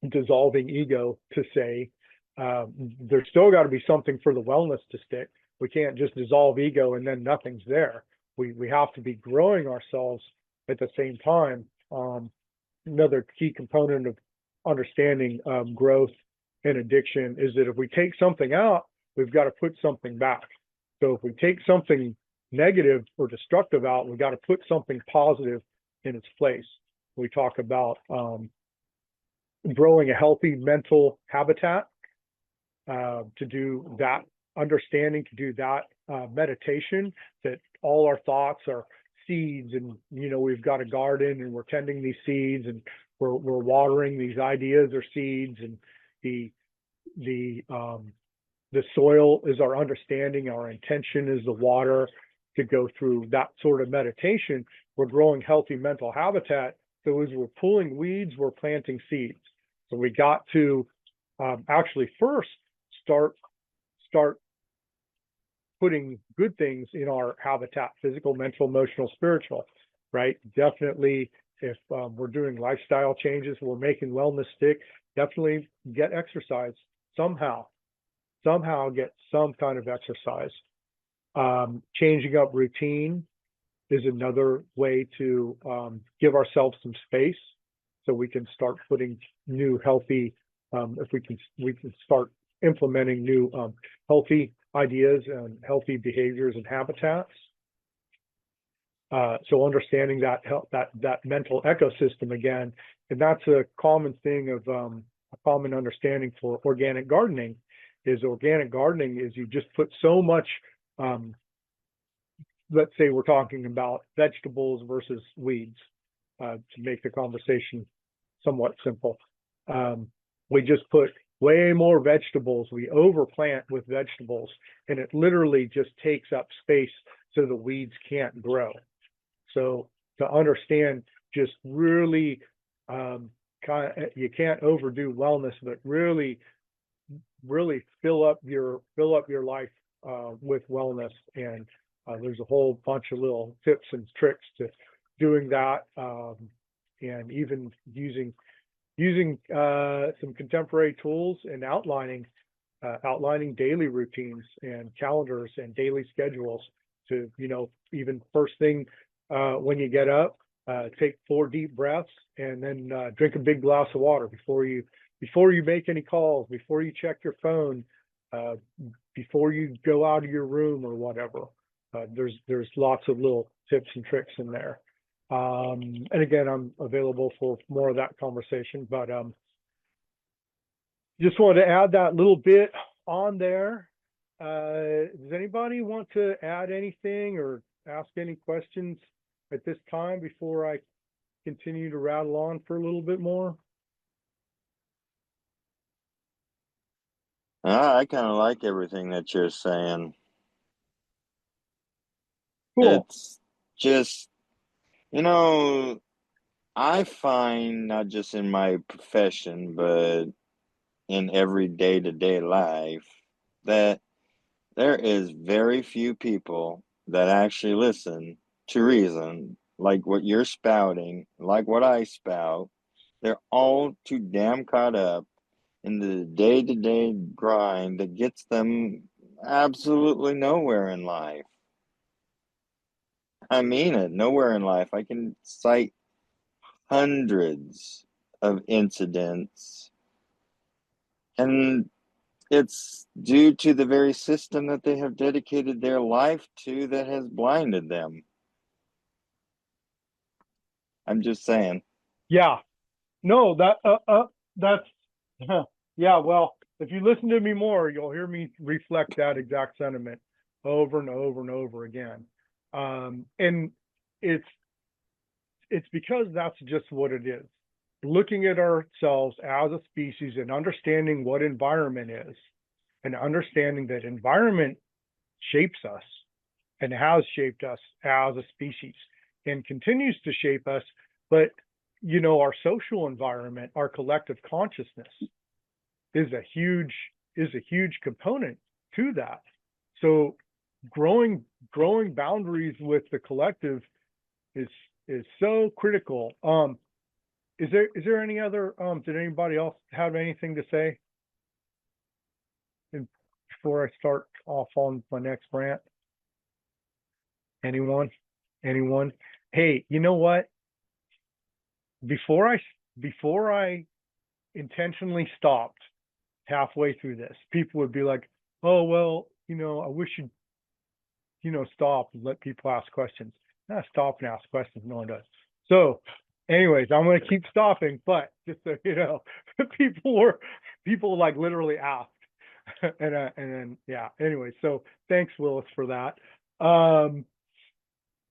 dissolving ego, to say, there's still got to be something for the wellness to stick. We can't just dissolve ego and then nothing's there. We have to be growing ourselves at the same time. Another key component of understanding growth and addiction is that if we take something out, we've got to put something back. So if we take something negative or destructive out, we've got to put something positive in its place. We talk about growing a healthy mental habitat, to do that understanding, to do that meditation, that all our thoughts are seeds, and we've got a garden and we're tending these seeds, and we're watering these ideas or seeds, and the the soil is our understanding, our intention is the water, to go through that sort of meditation. We're growing healthy mental habitat. So as we're pulling weeds, we're planting seeds. So we got to actually first start putting good things in our habitat: physical, mental, emotional, spiritual, right? Definitely, if we're doing lifestyle changes, we're making wellness stick, definitely get exercise somehow. Somehow get some kind of exercise. Changing up routine is another way to give ourselves some space so we can start putting new healthy, if we can start implementing new healthy ideas and healthy behaviors and habitats. So understanding that mental ecosystem again, and that's a common thing of a common understanding for organic gardening. Is you just put so much. Let's say we're talking about vegetables versus weeds, to make the conversation somewhat simple. We just put way more vegetables. We overplant with vegetables, and it literally just takes up space so the weeds can't grow. So to understand, just really, you can't overdo wellness, but really fill up your life with wellness. And there's a whole bunch of little tips and tricks to doing that, and even using some contemporary tools and outlining daily routines and calendars and daily schedules to, even first thing when you get up, take 4 deep breaths, and then drink a big glass of water before you make any calls, before you check your phone, before you go out of your room or whatever. There's lots of little tips and tricks in there. And again, I'm available for more of that conversation, but just wanted to add that little bit on there. Does anybody want to add anything or ask any questions at this time before I continue to rattle on for a little bit more? I kind of like everything that you're saying. Cool. It's just, I find not just in my profession, but in every day-to-day life, that there is very few people that actually listen to reason, like what you're spouting, like what I spout. They're all too damn caught up in the day-to-day grind that gets them absolutely nowhere in life. I mean it, nowhere in life. I can cite hundreds of incidents, and it's due to the very system that they have dedicated their life to that has blinded them. I'm just saying. Yeah. No, that's yeah. Well, if you listen to me more, you'll hear me reflect that exact sentiment over and over and over again. And it's because that's just what it is. Looking at ourselves as a species and understanding what environment is, and understanding that environment shapes us and has shaped us as a species and continues to shape us. But our social environment, our collective consciousness is a huge component to that. So growing boundaries with the collective is so critical. Is there any other did anybody else have anything to say? And before I start off on my next rant? Anyone? Hey, you know what? Before I intentionally stopped halfway through this, people would be like, "Oh, well, I wish you'd, stop and let people ask questions." Stop and ask questions. No one does. So, anyways, I'm going to keep stopping, but just so you know, people like literally asked, and then yeah. Anyway, so thanks, Willis, for that.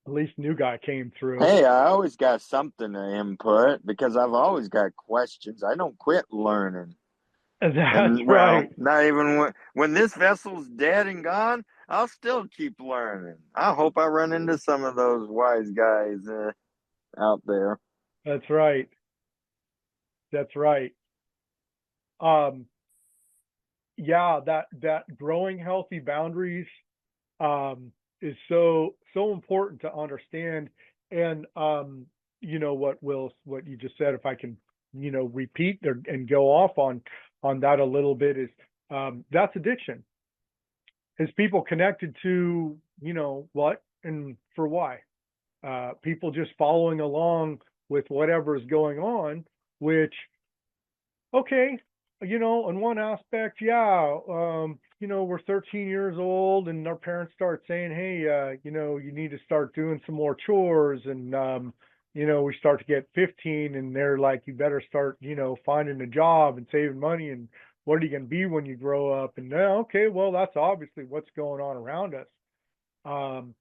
At least new guy came through. Hey, I always got something to input because I've always got questions. I don't quit learning. That's And well, right. not even when this vessel's dead and gone, I'll still keep learning. I hope I run into some of those wise guys out there. That's right. That's right. Um, yeah, that growing healthy boundaries is so important to understand. And what you just said, if I can repeat and go off on that a little bit, is that's addiction. Is people connected to what and for why? People just following along with whatever is going on, which, okay, in one aspect, yeah, we're 13 years old and our parents start saying, hey, you need to start doing some more chores. And, we start to get 15 and they're like, you better start, finding a job and saving money. And what are you going to be when you grow up? And now, okay, well, that's obviously what's going on around us. Um,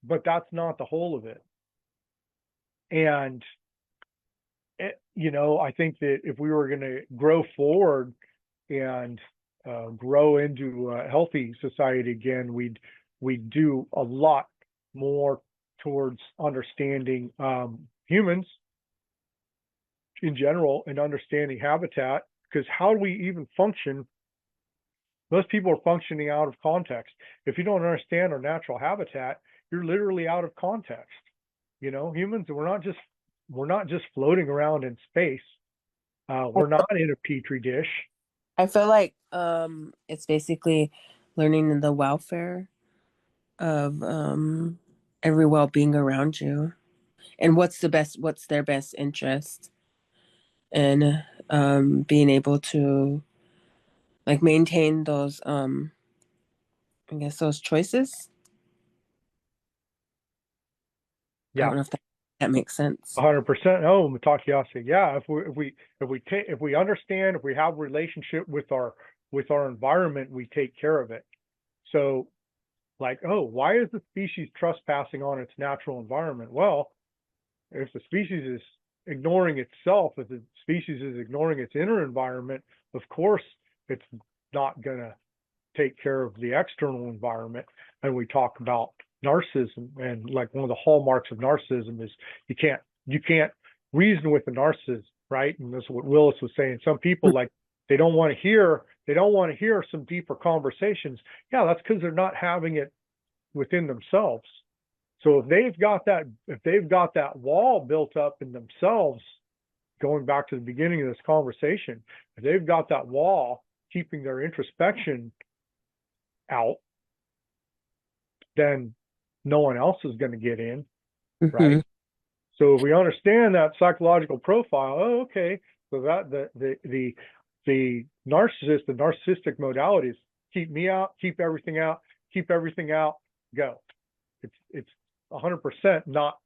but that's not the whole of it. And I think that if we were going to grow forward and grow into a healthy society again, we'd do a lot more towards understanding humans in general and understanding habitat. Because how do we even function? Most people are functioning out of context. If you don't understand our natural habitat, you're literally out of context. Humans, we're not just floating around in space. We're not in a petri dish. I feel like it's basically learning the welfare of every well-being around you and what's their best interest, and being able to like maintain those I guess those choices. I Yeah, don't know if that makes sense. 100%. Oh, Matakiasi. Yeah, if we understand, if we have a relationship with our environment, we take care of it. So, like, oh, why is the species trespassing on its natural environment? Well, if the species is ignoring itself, if the species is ignoring its inner environment, of course, it's not gonna take care of the external environment. And we talk about narcissism, and like one of the hallmarks of narcissism is you can't reason with a narcissist, right? And that's what Willis was saying. Some people, like, they don't want to hear some deeper conversations. Yeah, that's because they're not having it within themselves. So if they've got that wall built up in themselves, going back to the beginning of this conversation, if they've got that wall keeping their introspection out, then no one else is going to get in, Hmm. right? So if we understand that psychological profile, oh, okay, so that the narcissist, the narcissistic modalities, keep me out, keep everything out, go. It's 100% not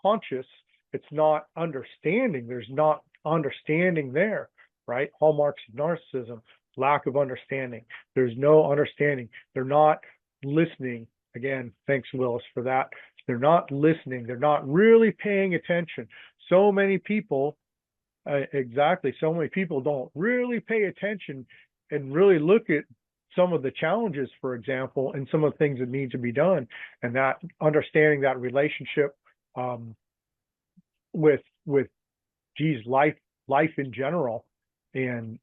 conscious. It's not understanding. There's not understanding there, right? Hallmarks of narcissism: lack of understanding. There's no understanding. They're not listening. Again, thanks, Willis, for that. They're not listening. They're not really paying attention. So many people, exactly, so many people don't really pay attention and really look at some of the challenges, for example, and some of the things that need to be done, and that understanding that relationship um, with geez, life in general. And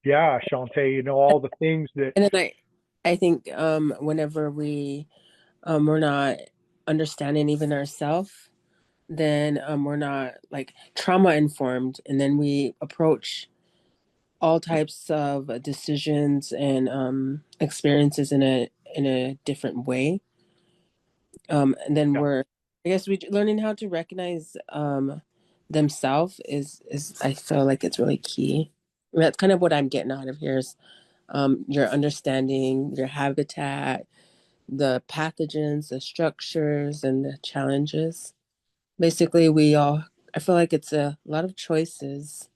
yeah, Shantae, all the things that And then I think whenever we're not understanding even ourselves, then we're not like trauma informed, and then we approach all types of decisions and experiences in a different way. And then yeah, I guess we learning how to recognize themselves is I feel like it's really key. That's kind of what I'm getting out of here is your understanding your habitat, the pathogens, the structures, and the challenges. Basically, I feel like it's a lot of choices,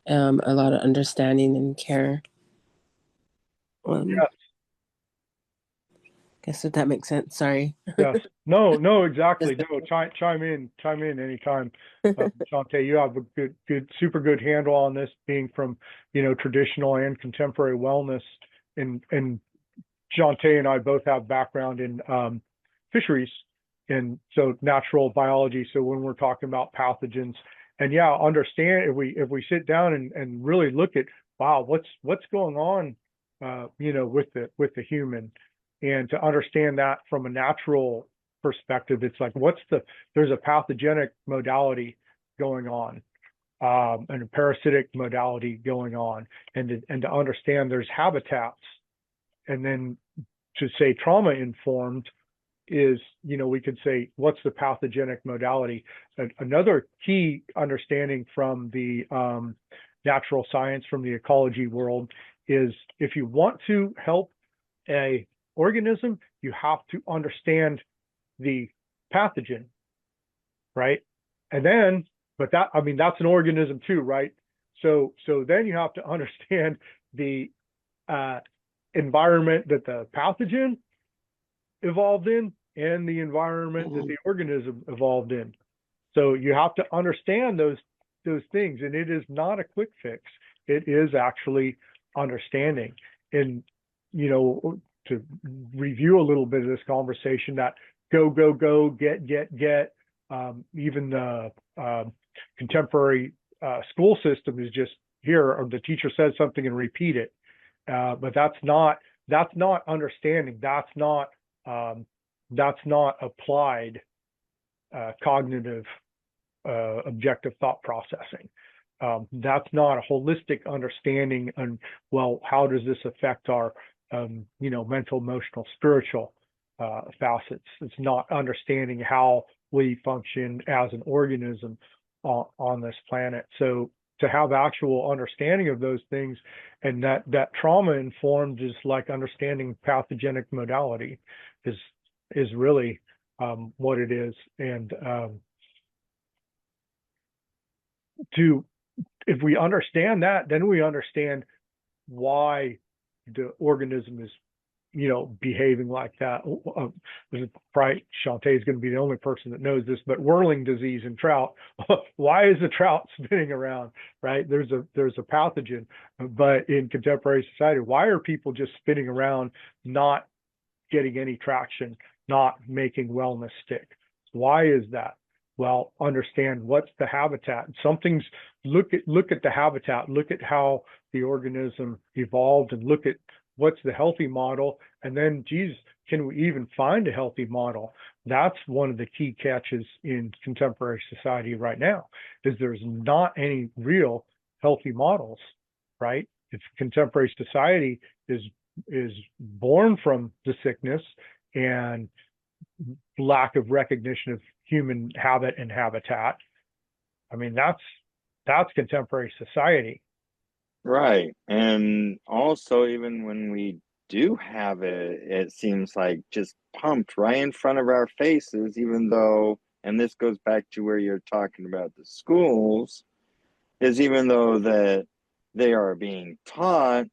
a lot of understanding and care. Um, yes, Guess if that makes sense. Sorry. Yes. No, exactly. No, chime in anytime. Shante, you have a super good handle on this, being from, traditional and contemporary wellness. And Shante and I both have background in fisheries, and so natural biology. So when we're talking about pathogens, and yeah, understand, if we sit down and really look at, wow, what's going on, with the human, and to understand that from a natural perspective, it's like, there's a pathogenic modality going on, and a parasitic modality going on, and to understand there's habitats, and then to say trauma informed is, we could say, what's the pathogenic modality? Another key understanding from the natural science, from the ecology world, is if you want to help a organism, you have to understand the pathogen, right? And then, but that's an organism too, right? So then you have to understand the environment that the pathogen evolved in, and the environment that the organism evolved in. So you have to understand those things, and it is not a quick fix. It is actually understanding. And to review a little bit of this conversation, that go, get, even the contemporary school system is just here, or the teacher says something and repeat it. But that's not understanding. That's not applied cognitive objective thought processing. That's not a holistic understanding. And, well, how does this affect our mental, emotional, spiritual facets? It's not understanding how we function as an organism on this planet. So to have actual understanding of those things, and that trauma informed is like understanding pathogenic modality is really what it is. And if we understand that, then we understand why the organism is behaving like that. Probably Shante is going to be the only person that knows this, but whirling disease in trout. Why is the trout spinning around, right? There's a pathogen. But in contemporary society, why are people just spinning around, not getting any traction, not making wellness stick? Why is that? Well, understand what's the habitat. Look at the habitat, look at how the organism evolved, and look at what's the healthy model. And then, geez, can we even find a healthy model? That's one of the key catches in contemporary society right now, is there's not any real healthy models, right? If contemporary society is born from the sickness and lack of recognition of human habit and habitat, that's contemporary society. Right. And also, even when we do have it, it seems like just pumped right in front of our faces, even though, and this goes back to where you're talking about the schools, is even though that they are being taught,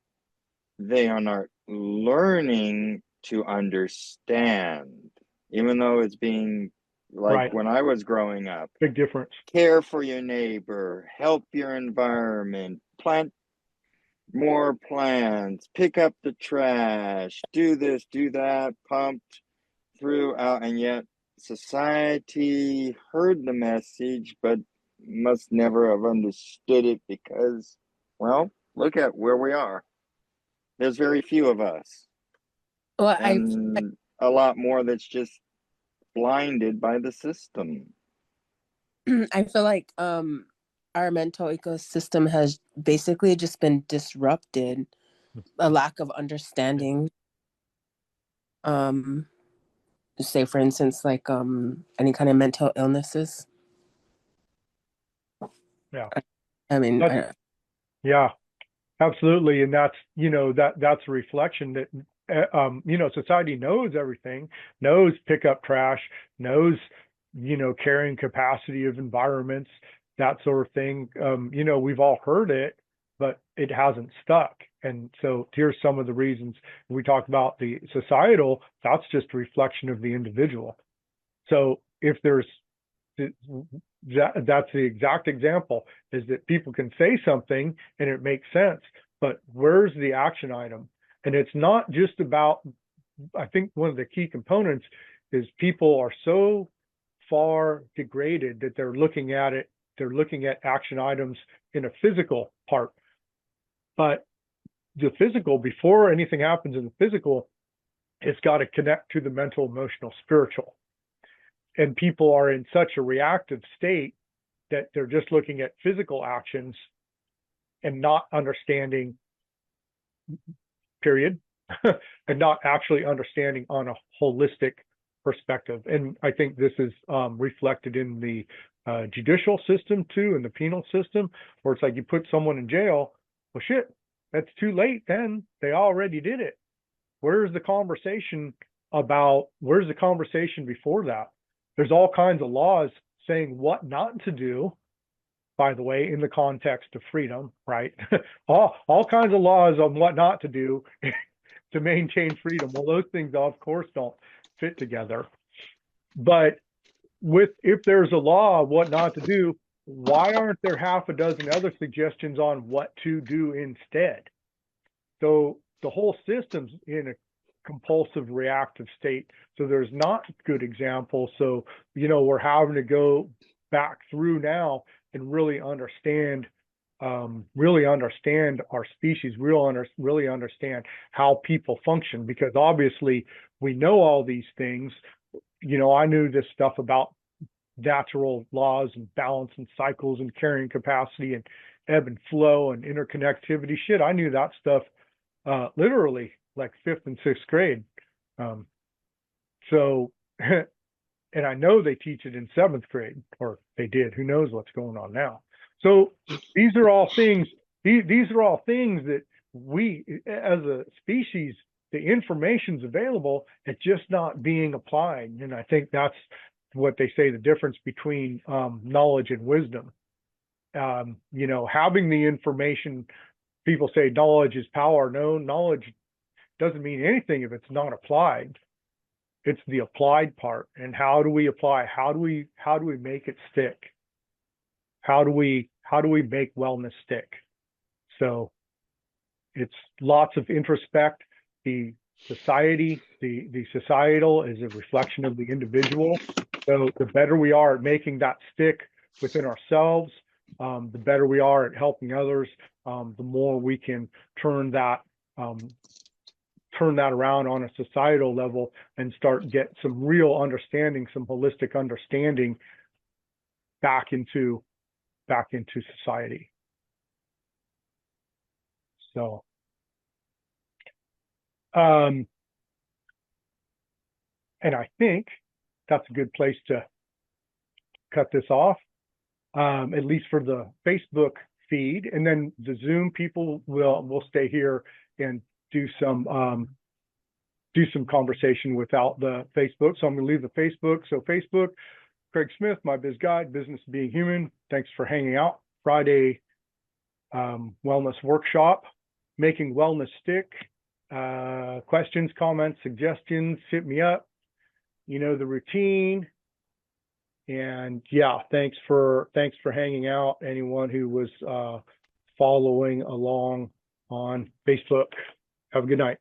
they are not learning to understand, even though it's being, like, Right. when I was growing up, Big difference. care for your neighbor, help your environment, plant more plants, pick up the trash, do this, do that, pumped throughout. And yet society heard the message, but must never have understood it, because, well, look at where we are. There's very few of us, Well, and a lot more that's just blinded by the system. I feel like our mental ecosystem has basically just been disrupted. A lack of understanding. Say for instance, like any kind of mental illnesses. Yeah. I mean, Yeah, absolutely. And that's that's a reflection that society knows everything, knows pick up trash, knows carrying capacity of environments, that sort of thing. We've all heard it, but it hasn't stuck. And so here's some of the reasons. We talked about the societal, that's just a reflection of the individual. So if there's that's the exact example, is that people can say something and it makes sense, but where's the action item? And it's not just about, I think one of the key components is people are so far degraded that they're looking at action items in a physical part. But the physical, before anything happens in the physical, it's got to connect to the mental, emotional, spiritual. And people are in such a reactive state that they're just looking at physical actions and not understanding, period, and not actually understanding on a holistic perspective. And I think this is reflected in the judicial system too, in the penal system, where it's like you put someone in jail, well, shit, that's too late then. They already did it. Where's the conversation before that? There's all kinds of laws saying what not to do, by the way, in the context of freedom, right? all kinds of laws on what not to do to maintain freedom. Well, those things, of course, don't fit together. But if there's a law of what not to do, why aren't there half a dozen other suggestions on what to do instead? So the whole system's in a compulsive reactive state. So there's not good examples. So, we're having to go back through now and really understand our species, really understand how people function, because obviously we know all these things. I knew this stuff about natural laws and balance and cycles and carrying capacity and ebb and flow and interconnectivity. Shit, I knew that stuff literally like 5th and 6th grade. So, and I know they teach it in 7th grade, or they did. Who knows what's going on now? So these are all things. These are all things that we, as a species, the information's available. It's just not being applied. And I think that's what they say the difference between knowledge and wisdom. Having the information. People say knowledge is power. No, knowledge doesn't mean anything if it's not applied. It's the applied part. And how do we apply? How do we make it stick? How do we make wellness stick? So it's lots of introspect. The society, the societal is a reflection of the individual. So the better we are at making that stick within ourselves, the better we are at helping others, the more we can turn that around on a societal level and get some real understanding, some holistic understanding back into society. So, and I think that's a good place to cut this off, at least for the Facebook feed, and then the Zoom people will stay here and do some conversation without the Facebook. So I'm going to leave the Facebook. So Facebook, Craig Smith, MyBizGuide, Business Being Human. Thanks for hanging out. Friday wellness workshop, making wellness stick. Questions, comments, suggestions, hit me up. The routine. And yeah, thanks for hanging out. Anyone who was following along on Facebook. Have a good night.